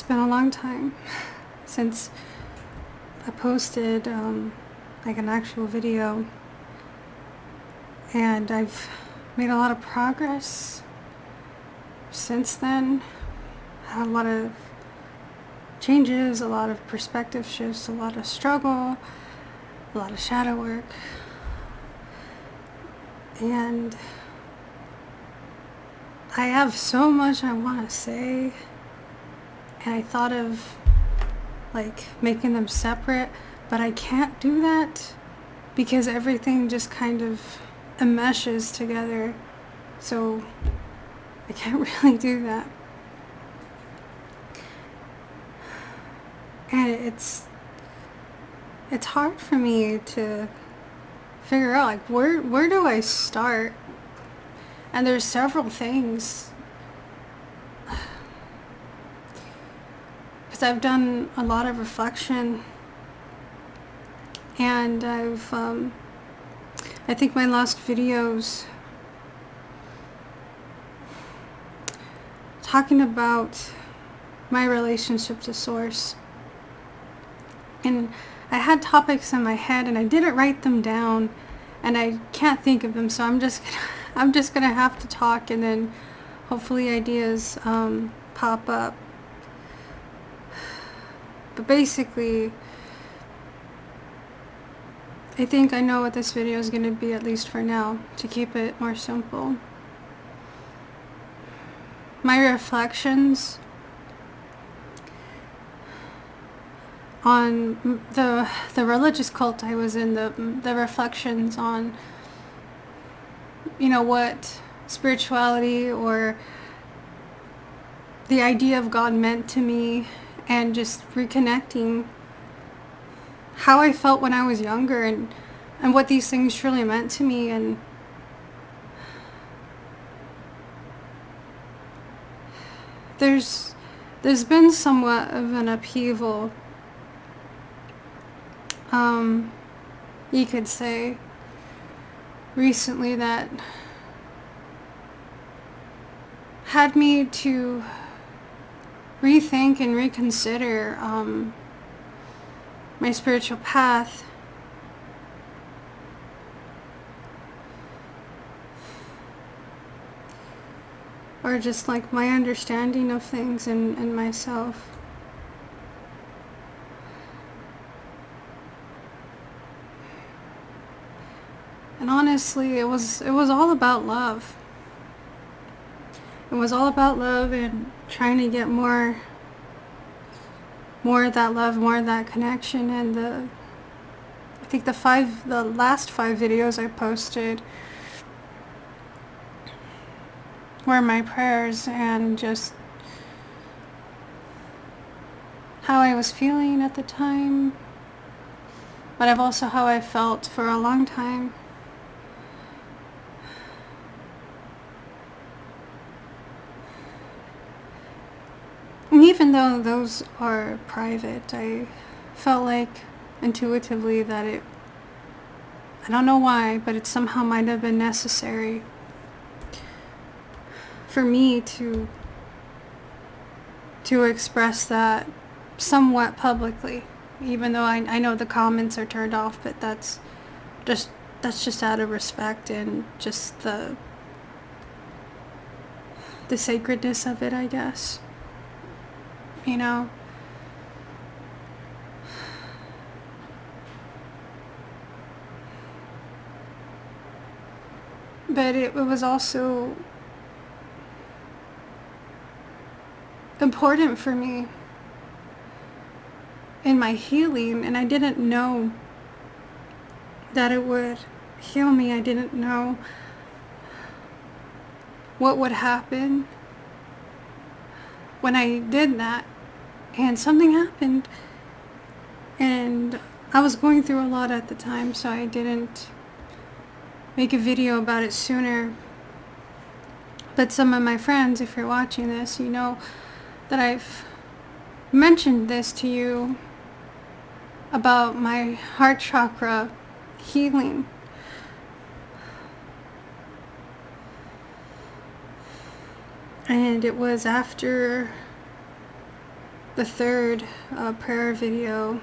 It's been a long time since I posted like an actual video, and I've made a lot of progress since then. Had a lot of changes, a lot of perspective shifts, a lot of struggle, a lot of shadow work, and I have so much I want to say, and I thought of like making them separate, but I can't do that because everything just kind of enmeshes together, so I can't really do that. And it's hard for me to figure out like where do I start? And there's several things, because I've done a lot of reflection, and I think my last videos talking about my relationship to Source, and I had topics in my head and I didn't write them down, and I can't think of them, so I'm just gonna have to talk, and then hopefully ideas pop up. But basically, I think I know what this video is going to be, at least for now, to keep it more simple. My reflections on the religious cult I was in, the reflections on, what spirituality or the idea of God meant to me, and just reconnecting how I felt when I was younger, and what these things truly meant to me. And there's been somewhat of an upheaval, you could say, recently, that had me to rethink and reconsider my spiritual path. Or just like my understanding of things and myself. And honestly, it was all about love. It was all about love and trying to get more of that love, more of that connection. And I think the last 5 videos I posted were my prayers and just how I was feeling at the time, but I've also how I felt for a long time. And even though those are private, I felt like intuitively that I don't know why, but it somehow might have been necessary for me to express that somewhat publicly, even though I know the comments are turned off, but that's just out of respect and just the sacredness of it, I guess. But it was also important for me in my healing, and I didn't know that it would heal me. I didn't know what would happen when I did that, and something happened, and I was going through a lot at the time, so I didn't make a video about it sooner. But some of my friends, if you're watching this, you know that I've mentioned this to you about my heart chakra healing. And it was after the third prayer video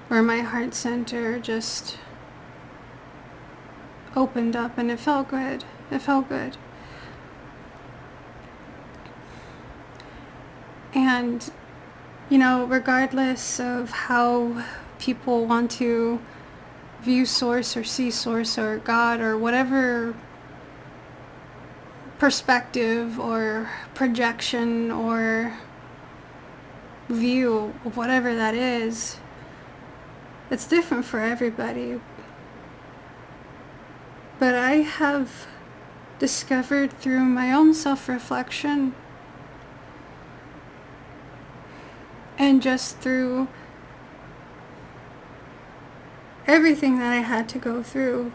where my heart center just opened up, and it felt good. It felt good. And, you know, regardless of how people want to view Source or see Source or God or whatever perspective or projection or view of whatever that is, it's different for everybody. But I have discovered through my own self-reflection and just through everything that I had to go through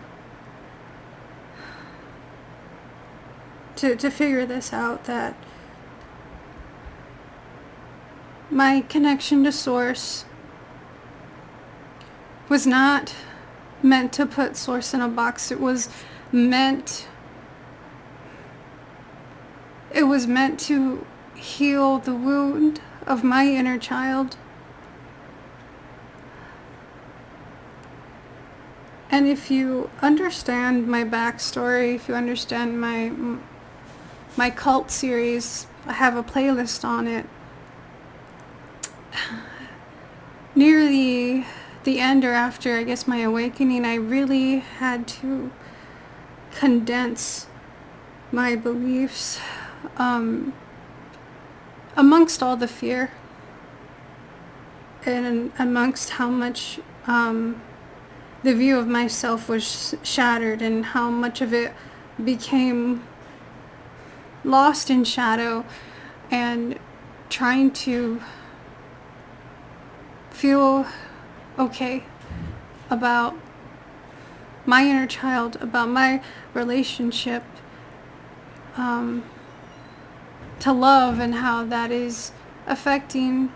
to figure this out, that my connection to Source was not meant to put Source in a box. It was meant to heal the wound of my inner child. And if you understand my backstory, if you understand my cult series, I have a playlist on it. Near the end, or after, I guess, my awakening, I really had to condense my beliefs amongst all the fear and amongst how much the view of myself was shattered and how much of it became lost in shadow, and trying to feel okay about my inner child, about my relationship to love, and how that is affecting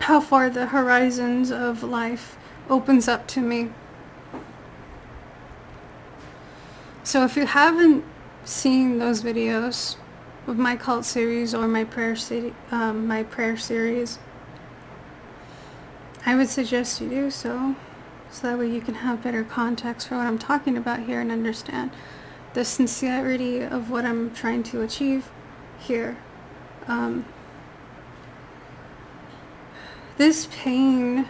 how far the horizons of life opens up to me. So if you haven't seen those videos of my cult series or my prayer series, I would suggest you do so that way you can have better context for what I'm talking about here and understand the sincerity of what I'm trying to achieve here. This pain,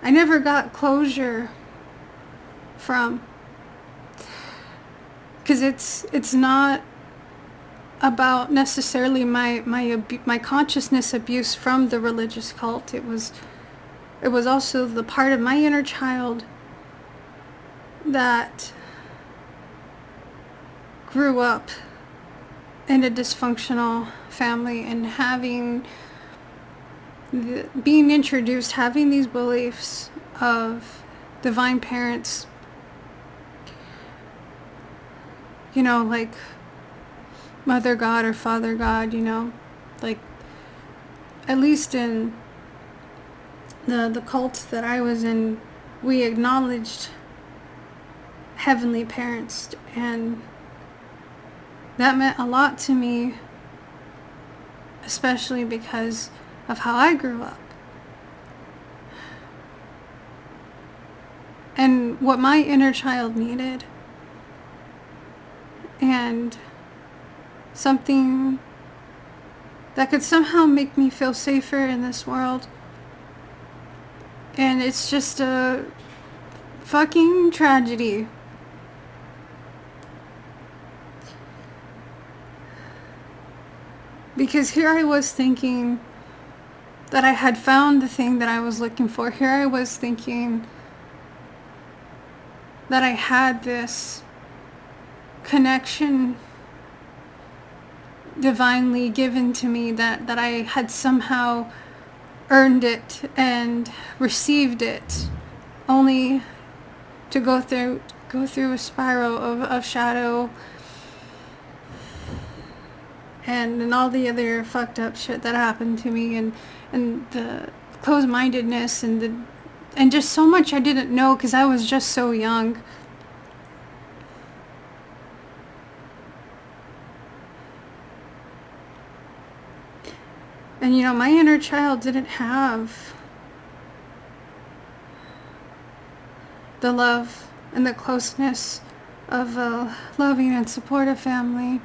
I never got closure from, because it's not about necessarily my consciousness abuse from the religious cult. It was also the part of my inner child that grew up in a dysfunctional family, and being introduced, having these beliefs of divine parents, you know, like Mother God or Father God, you know, like at least in the cult that I was in, we acknowledged heavenly parents, and that meant a lot to me, especially because of how I grew up and what my inner child needed, and something that could somehow make me feel safer in this world. And it's just a fucking tragedy. Because here I was thinking that I had found the thing that I was looking for. Here I was thinking that I had this connection divinely given to me, that I had somehow earned it and received it, only to go through a spiral of shadow and all the other fucked up shit that happened to me, and the closed-mindedness and just so much I didn't know because I was just so young. And my inner child didn't have the love and the closeness of a loving and supportive family,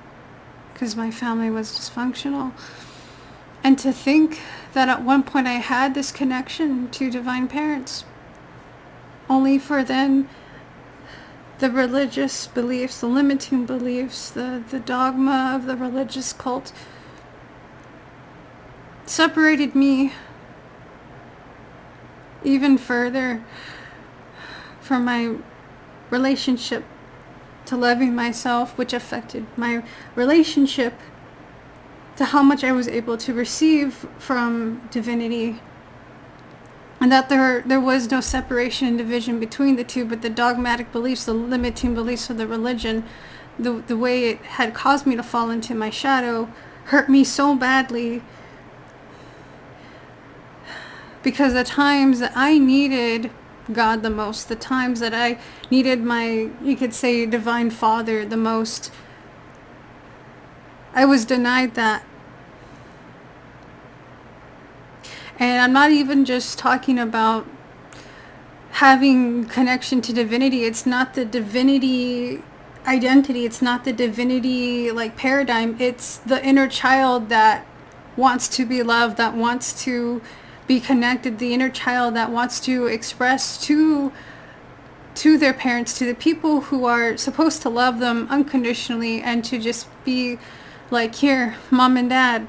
because my family was dysfunctional. And to think that at one point I had this connection to divine parents, only for then the religious beliefs, the limiting beliefs, the dogma of the religious cult separated me even further from my relationship to loving myself, which affected my relationship to how much I was able to receive from divinity. And that there was no separation and division between the two, but the dogmatic beliefs, the limiting beliefs of the religion, the way it had caused me to fall into my shadow, hurt me so badly. Because the times that I needed God the most, the times that I needed my, you could say, divine father the most, I was denied that. And I'm not even just talking about having connection to divinity. It's not the divinity identity. It's not the divinity paradigm. It's the inner child that wants to be loved, that wants to be connected, the inner child that wants to express to their parents, to the people who are supposed to love them unconditionally, and to just be like, here, mom and dad,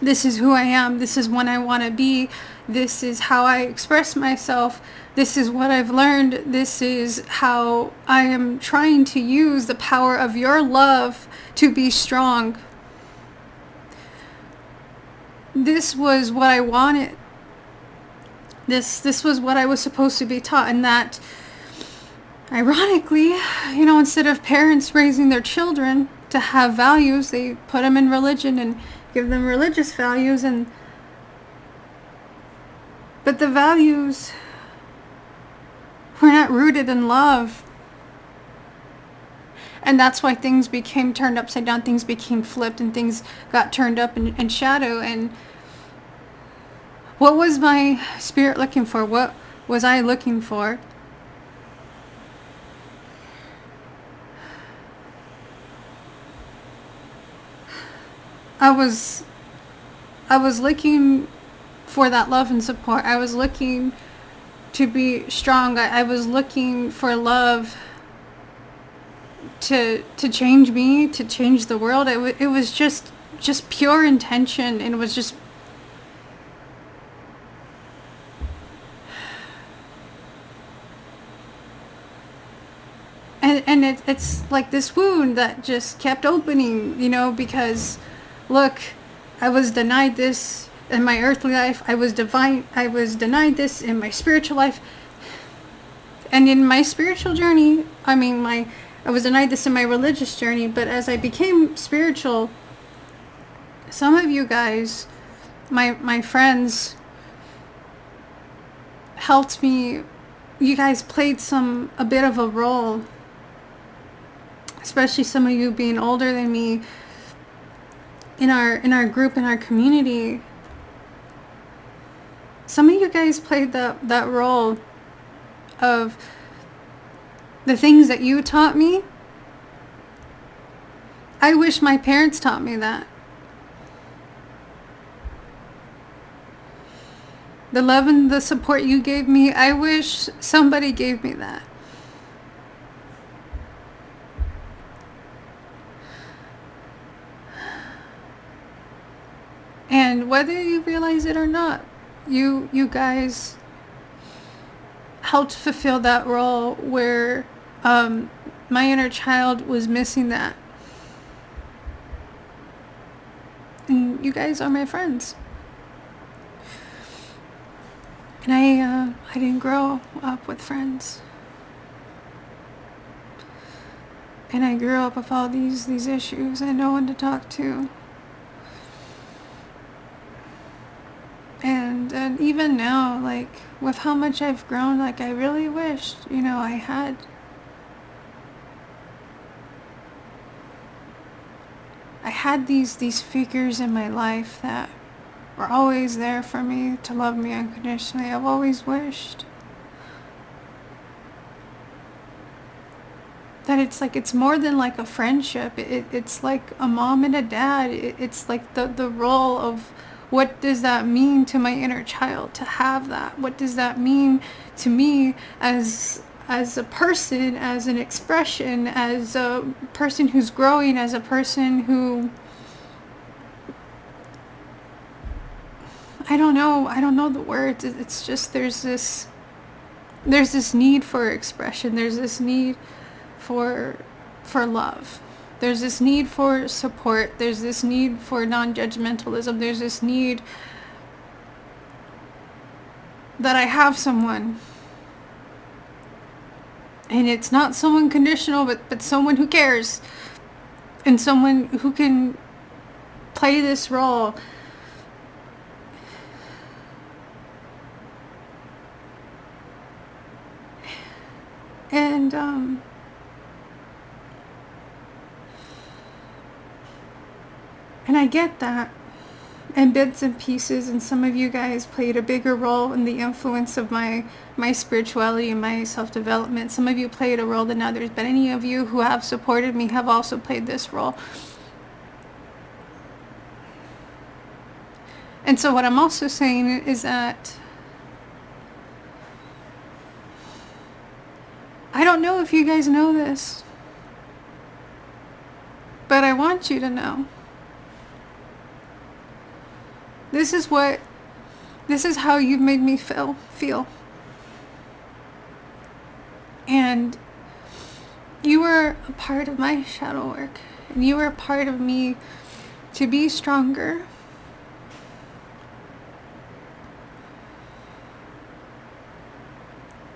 this is who I am, this is what I want to be, this is how I express myself, this is what I've learned, this is how I am trying to use the power of your love to be strong. This was what I wanted. This was what I was supposed to be taught. And that, ironically, instead of parents raising their children to have values, they put them in religion and give them religious values. But the values were not rooted in love. And that's why things became turned upside down, things became flipped, and things got turned up in shadow. And what was my spirit looking for? What was I looking for? I was looking for that love and support. I was looking to be strong. I was looking for love to change me, to change the world. It was just pure intention, and it was just and it's like this wound that just kept opening, because look, I was denied this in my earthly life. I was denied this in my spiritual life. And in my spiritual journey, I was denied this in my religious journey, but as I became spiritual, some of you guys, my friends, helped me. You guys played a bit of a role, especially some of you being older than me, in our group, in our community. Some of you guys played that role of the things that you taught me. I wish my parents taught me that. The love and the support you gave me, I wish somebody gave me that. And whether you realize it or not, you guys helped fulfill that role where my inner child was missing that. And you guys are my friends. And I didn't grow up with friends. And I grew up with all these issues and no one to talk to. And even now, with how much I've grown, I really wished, I had these figures in my life that were always there for me, to love me unconditionally. I've always wished that it's more than like a friendship. It's like a mom and a dad. It's like the role of, what does that mean to my inner child to have that? What does that mean to me as a person, as an expression, as a person who's growing, as a person who, I don't know the words. It's just, there's this need for expression. There's this need for love. There's this need for support. There's this need for non-judgmentalism. There's this need that I have someone. And it's not someone conditional, but someone who cares. And someone who can play this role. And I get that in bits and pieces, and some of you guys played a bigger role in the influence of my spirituality and my self-development. Some of you played a role than others, but any of you who have supported me have also played this role. And so what I'm also saying is that I don't know if you guys know this, but I want you to know. This is how you've made me feel. And you were a part of my shadow work. And you were a part of me to be stronger.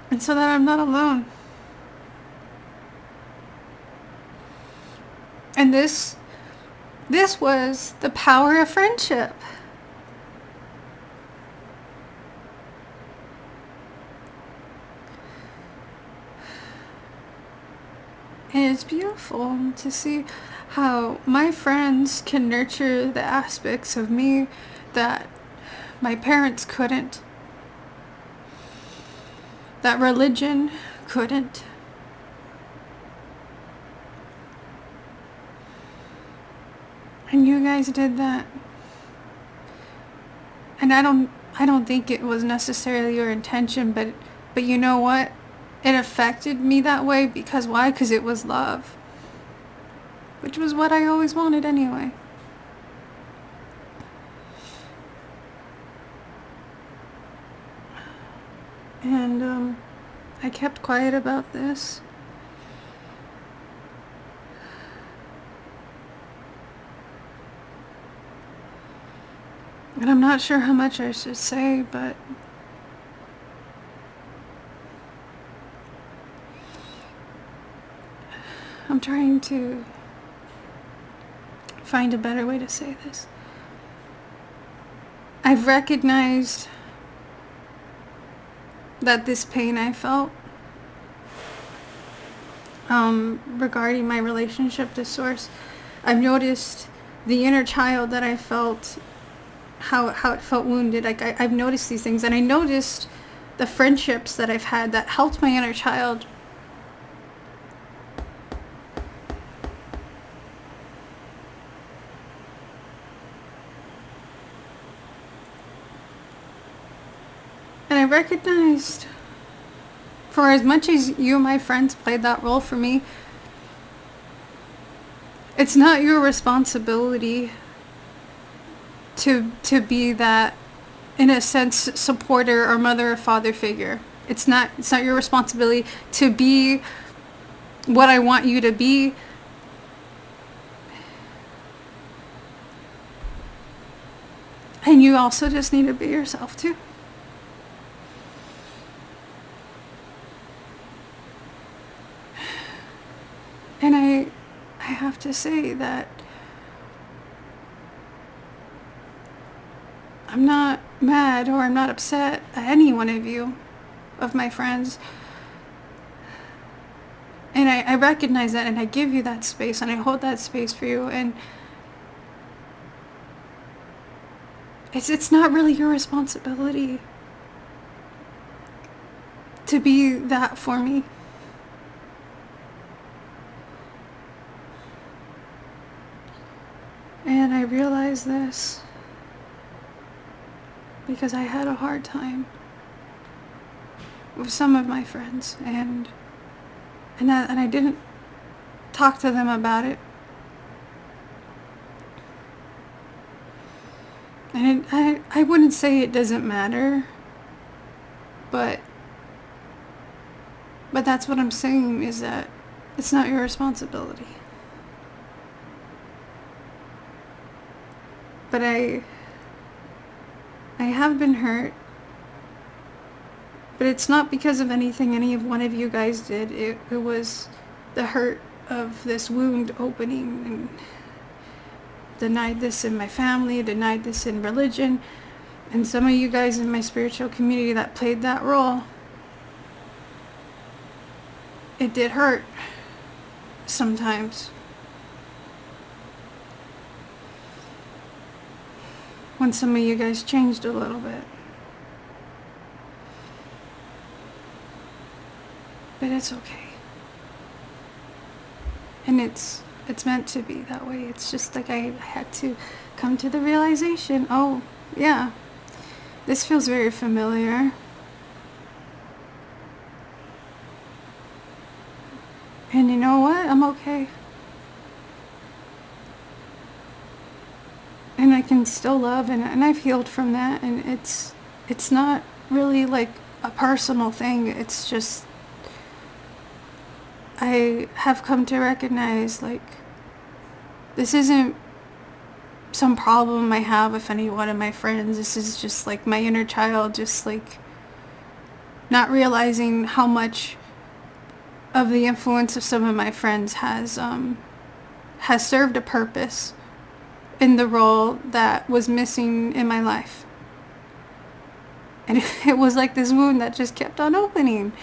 And so that I'm not alone. And this was the power of friendship. And it's beautiful to see how my friends can nurture the aspects of me that my parents couldn't, that religion couldn't. And you guys did that. And I don't think it was necessarily your intention, but you know what? It affected me that way because why? Because it was love. Which was what I always wanted anyway. And I kept quiet about this. And I'm not sure how much I should say, but I'm trying to find a better way to say this. I've recognized that this pain I felt regarding my relationship to Source, I've noticed the inner child that I felt, how it felt wounded. Like I've noticed these things, and I noticed the friendships that I've had that helped my inner child. And I recognized, for as much as you and my friends played that role for me, it's not your responsibility to be that, in a sense, supporter or mother or father figure. It's not your responsibility to be what I want you to be. And you also just need to be yourself too. And I have to say that I'm not mad or I'm not upset at any one of you, of my friends. And I recognize that, and I give you that space, and I hold that space for you. And It's not really your responsibility to be that for me. And I realized this because I had a hard time with some of my friends, and I didn't talk to them about it. And I wouldn't say it doesn't matter, but that's what I'm saying, is that it's not your responsibility. But I have been hurt, but it's not because of anything any of one of you guys did. It was the hurt of this wound opening, and denied this in my family, denied this in religion, and some of you guys in my spiritual community that played that role. It did hurt sometimes. When some of you guys changed a little bit. But it's okay. And it's meant to be that way. It's just like I had to come to the realization, oh, yeah, this feels very familiar. And you know what? I'm okay. And I can still love, and I've healed from that, and it's not really like a personal thing. It's just I have come to recognize, like, this isn't some problem I have with any one of my friends. This is just like my inner child, just like not realizing how much of the influence of some of my friends has served a purpose in the role that was missing in my life. And it was like this wound that just kept on opening.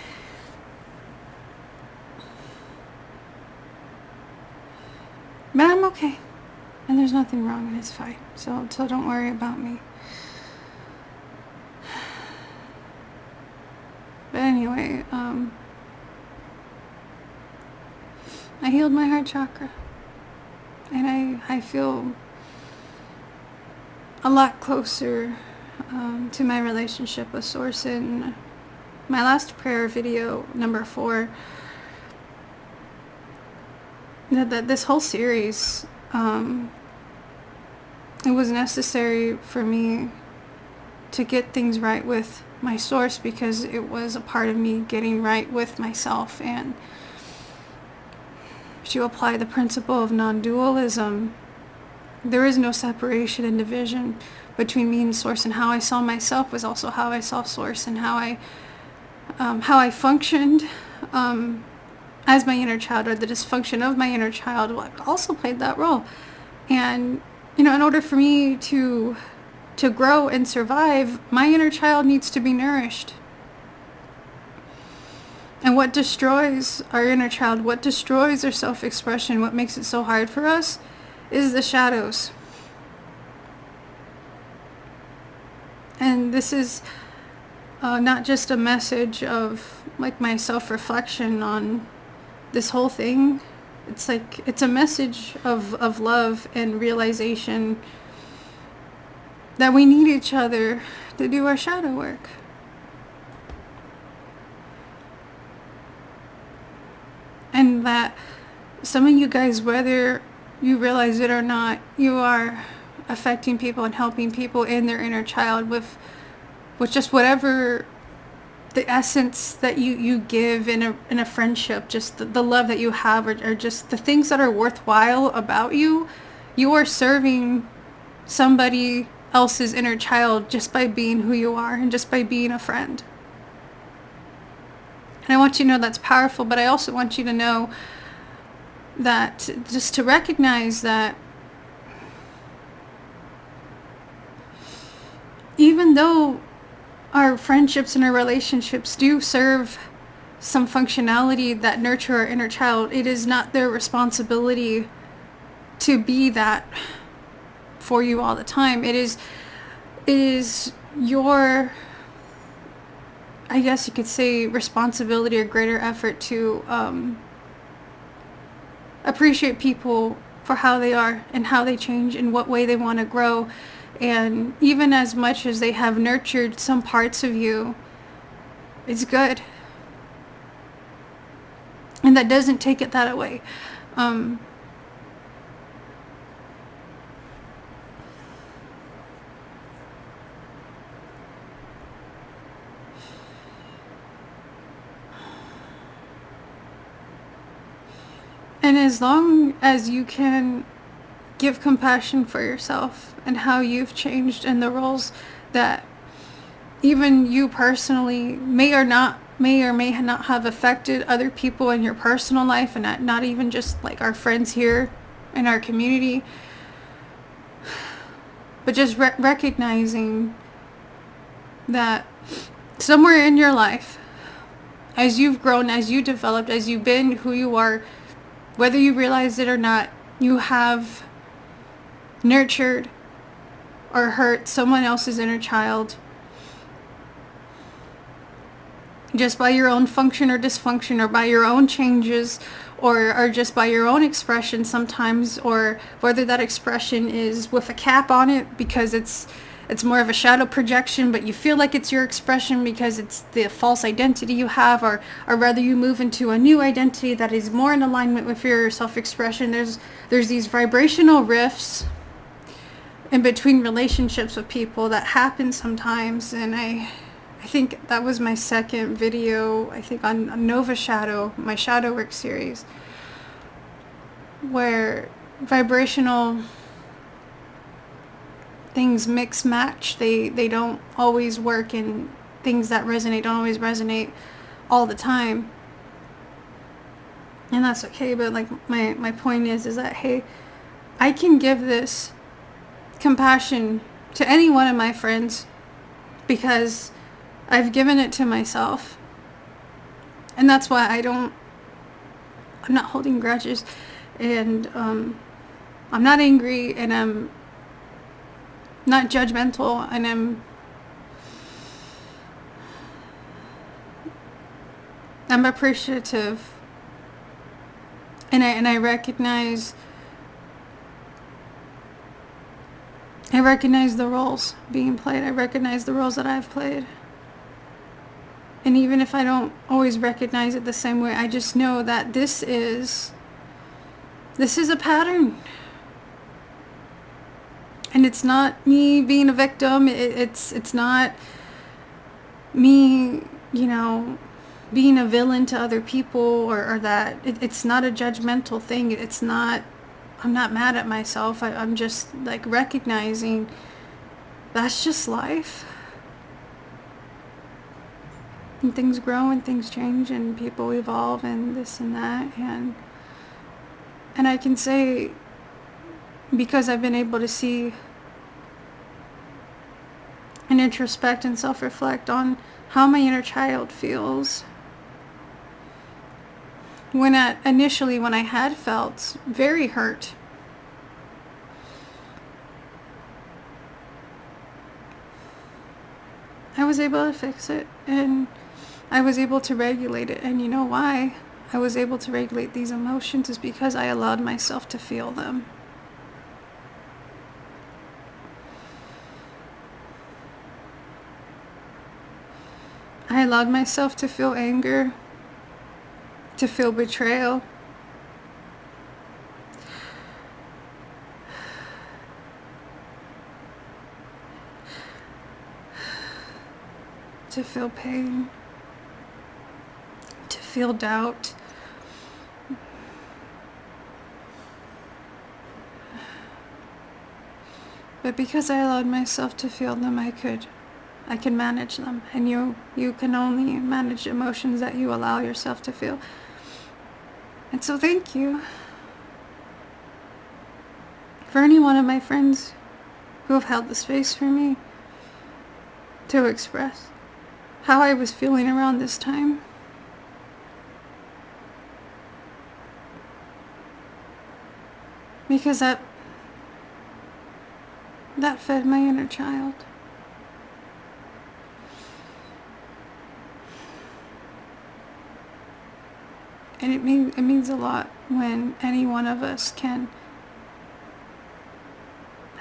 But I'm okay. And there's nothing wrong, and it's fine. So don't worry about me. But anyway, I healed my heart chakra. And I feel a lot closer to my relationship with Source. In my last prayer video, number 4, that this whole series, it was necessary for me to get things right with my Source, because it was a part of me getting right with myself, and to apply the principle of non-dualism. There is no separation and division between me and Source, and how I saw myself was also how I saw Source, and how I functioned as my inner child, or the dysfunction of my inner child, also played that role. And in order for me to grow and survive, my inner child needs to be nourished. And what destroys our inner child, what destroys our self-expression, what makes it so hard for us, is the shadows. And this is not just a message of like my self-reflection on this whole thing. It's a message of love and realization that we need each other to do our shadow work. And that some of you guys, whether you realize it or not, you are affecting people and helping people in their inner child with just whatever the essence that you give in a friendship, just the love that you have, or just the things that are worthwhile about you. You are serving somebody else's inner child just by being who you are, and just by being a friend. And I want you to know that's powerful, but I also want you to know that, just to recognize that even though our friendships and our relationships do serve some functionality that nurture our inner child, it is not their responsibility to be that for you all the time. It is it is your, I guess you could say, responsibility or greater effort to appreciate people for how they are and how they change and what way they want to grow. And even as much as they have nurtured some parts of you, it's good. And that doesn't take it that away. And as long as you can give compassion for yourself and how you've changed and the roles that even you personally may or may not have affected other people in your personal life, and not even just like our friends here in our community, but just recognizing that somewhere in your life, as you've grown, as you developed, as you've been who you are, whether you realize it or not, you have nurtured or hurt someone else's inner child just by your own function or dysfunction, or by your own changes, or just by your own expression sometimes, or whether that expression is with a cap on it because it's more of a shadow projection, but you feel like it's your expression because it's the false identity you have, or rather you move into a new identity that is more in alignment with your self-expression. There's these vibrational rifts in between relationships with people that happen sometimes, and I think that was my second video, I think on Nova Shadow, my shadow work series, where vibrational things mix match. They don't always work, and things that resonate don't always resonate all the time. And that's okay, but like my point is that, hey, I can give this compassion to any one of my friends because I've given it to myself. And that's why I'm not holding grudges, and I'm not angry, and I'm not judgmental, and I'm appreciative, and I recognize the roles being played. I recognize the roles that I've played. And even if I don't always recognize it the same way, I just know that this is a pattern. And it's not me being a victim. It's not me, being a villain to other people, or that. It's not a judgmental thing. I'm not mad at myself. I'm just like recognizing that's just life. And things grow and things change and people evolve and this and that, and I can say, because I've been able to see and introspect and self-reflect on how my inner child feels, initially when I had felt very hurt, I was able to fix it, and I was able to regulate it. And you know why I was able to regulate these emotions is because I allowed myself to feel them. I allowed myself to feel anger, to feel betrayal, to feel pain, to feel doubt. But because I allowed myself to feel them, I can manage them. And you can only manage emotions that you allow yourself to feel. And so thank you for any one of my friends who have held the space for me to express how I was feeling around this time. Because that fed my inner child. And it means a lot when any one of us can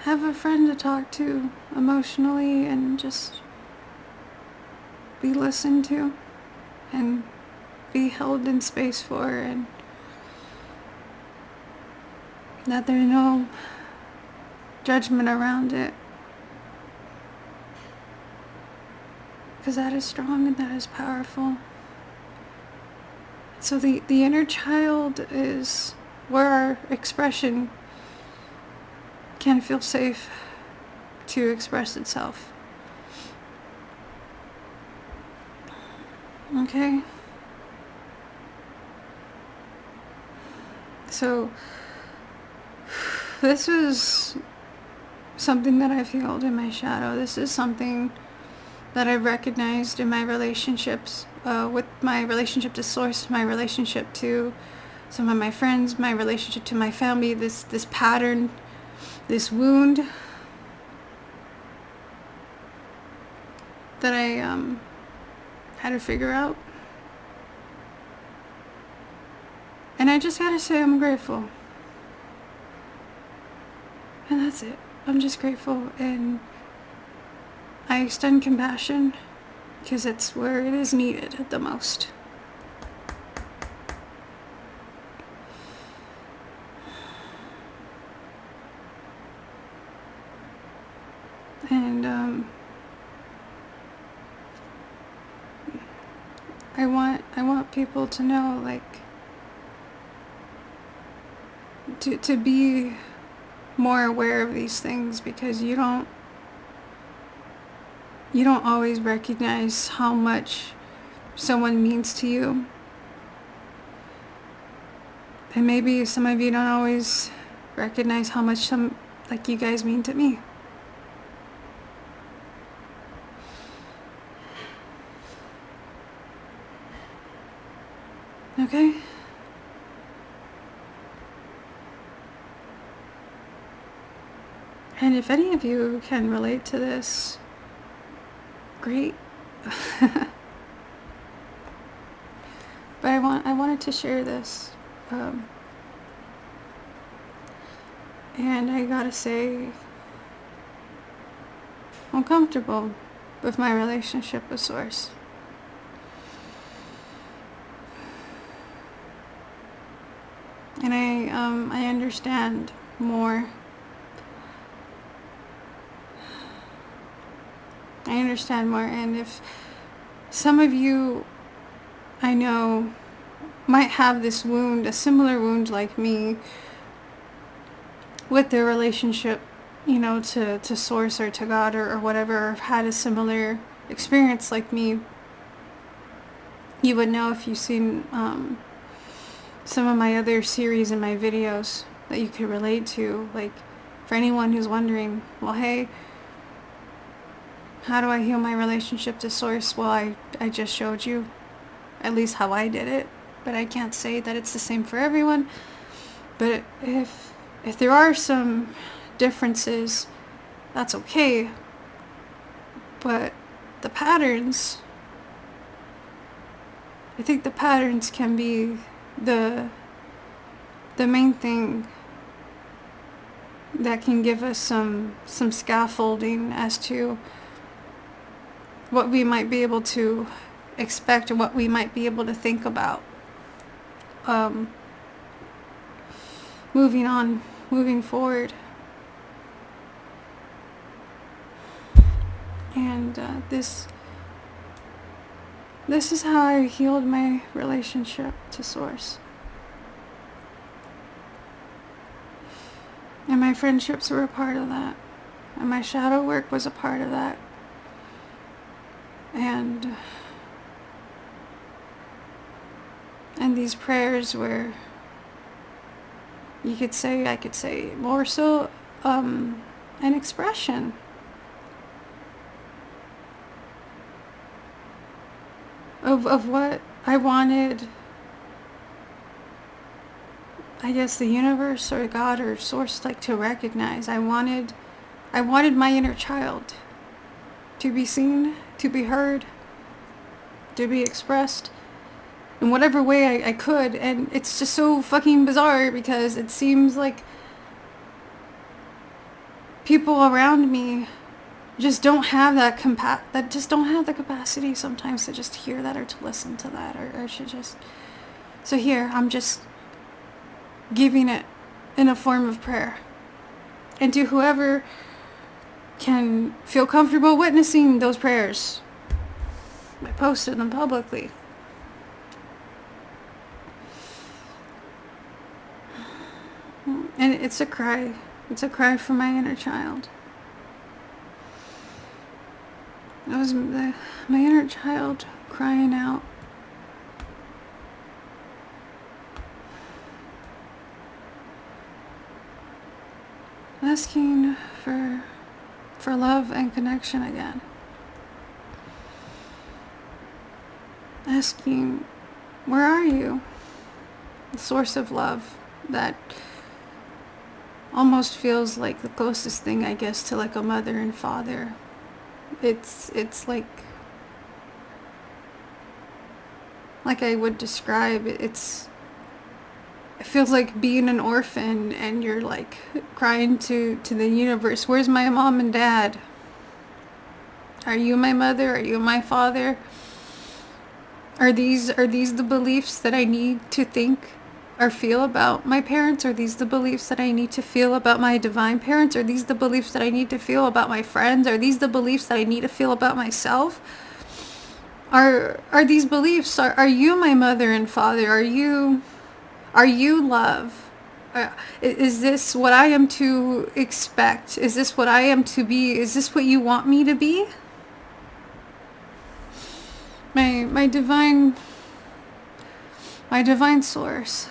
have a friend to talk to emotionally and just be listened to and be held in space for, and that there's no judgment around it. Because that is strong and that is powerful. So the inner child is where our expression can feel safe to express itself. Okay? So this is something that I've healed in my shadow. This is something that I've recognized in my relationships, with my relationship to Source, my relationship to some of my friends, my relationship to my family, this pattern, this wound that I had to figure out. And I just gotta say I'm grateful. And that's it. I'm just grateful, and I extend compassion because it's where it is needed the most. And I want people to know, like, to be more aware of these things, because you don't always recognize how much someone means to you. And maybe some of you don't always recognize how much you guys mean to me. Okay? And if any of you can relate to this, great. But I wanted to share this. And I gotta say, I'm comfortable with my relationship with Source. And I understand more. I understand more, and if some of you I know might have this wound, a similar wound like me, with their relationship, to Source or to God or whatever, or had a similar experience like me, you would know if you've seen some of my other series in my videos that you could relate to. Like, for anyone who's wondering, well, hey, how do I heal my relationship to Source? Well, I just showed you at least how I did it, but I can't say that it's the same for everyone. But if there are some differences, that's okay. But the patterns, I think the patterns can be the main thing that can give us some scaffolding as to what we might be able to expect, or what we might be able to think about moving forward. And this is how I healed my relationship to Source. And my friendships were a part of that. And my shadow work was a part of that. And these prayers were, I could say more so an expression of what I wanted, I guess, the universe or God or Source to recognize. I wanted my inner child to be seen, to be heard, to be expressed, in whatever way I could. And it's just so fucking bizarre because it seems like people around me just don't have that just don't have the capacity sometimes to just hear that or to listen to that or should just. So here, I'm just giving it in a form of prayer. And to whoever can feel comfortable witnessing those prayers, I posted them publicly. And it's a cry. It's a cry for my inner child. It was my inner child crying out. Asking for love and connection again. Asking, where are you? The source of love that almost feels like the closest thing, I guess, to like a mother and father. It's like I would describe it. It feels like being an orphan and you're like crying to the universe, where's my mom and dad? Are you my mother? Are you my father? Are these the beliefs that I need to think or feel about my parents? Are these the beliefs that I need to feel about my divine parents? Are these the beliefs that I need to feel about my friends? Are these the beliefs that I need to feel about myself? Are these beliefs, are you my mother and father? Are you love? Is this what I am to expect? Is this what I am to be? Is this what you want me to be? My divine source.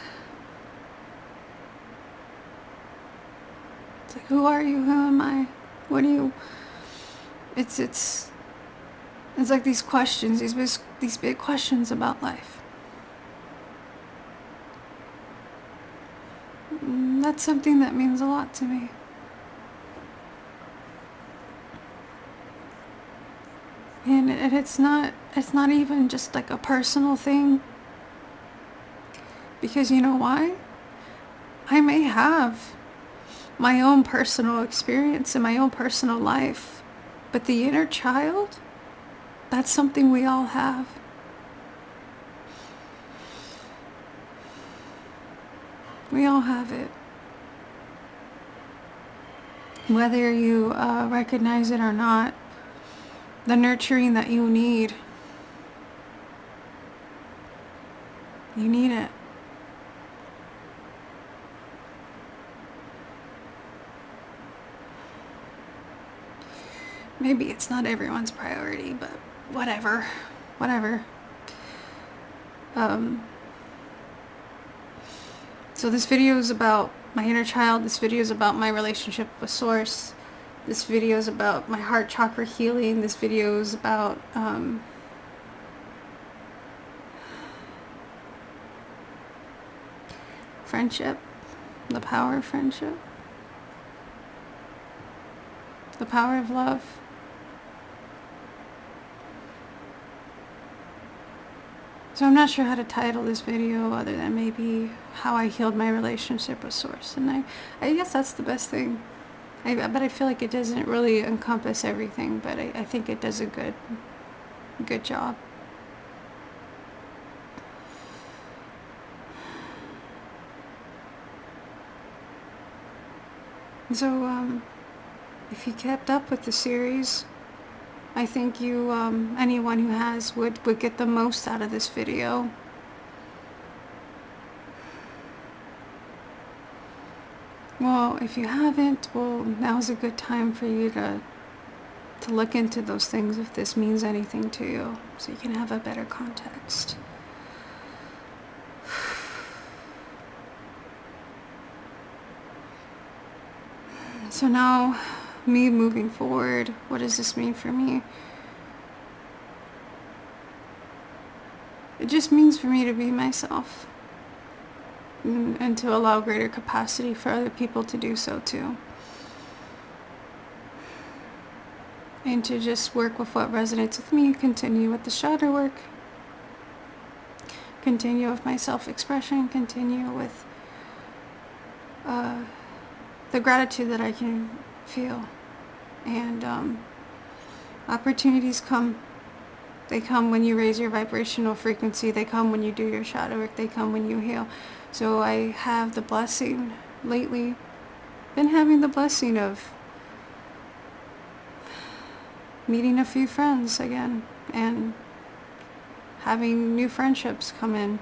It's like, who are you? Who am I? What do you? It's like these questions, these big questions about life. That's something that means a lot to me. And it's not even just like a personal thing. Because you know why? I may have my own personal experience and my own personal life, but the inner child, that's something we all have. We all have it. Whether you recognize it or not, the nurturing that you need it. Maybe it's not everyone's priority, but whatever. So this video is about my inner child. This video is about my relationship with Source. This video is about my heart chakra healing. This video is about friendship, the power of friendship, the power of love. So I'm not sure how to title this video other than maybe how I healed my relationship with Source. And I guess that's the best thing. But I feel like it doesn't really encompass everything, but I think it does a good job. So, if you kept up with the series, I think you, anyone who has, would get the most out of this video. Well, if you haven't, well, now's a good time for you to look into those things if this means anything to you, so you can have a better context. So now, me moving forward, what does this mean for me? It just means for me to be myself. And to allow greater capacity for other people to do so too. And to just work with what resonates with me, continue with the shadow work. continue with my self-expression, continue with the gratitude that I can feel. And opportunities come. They come when you raise your vibrational frequency. They come when you do your shadow work. They come when you heal. So I have the blessing lately, been having the blessing of meeting a few friends again and having new friendships come in.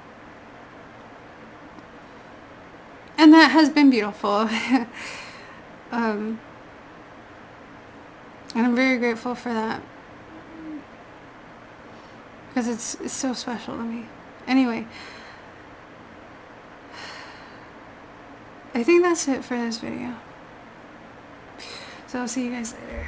And that has been beautiful. And I'm very grateful for that. Because it's so special to me. Anyway, I think that's it for this video. So I'll see you guys later.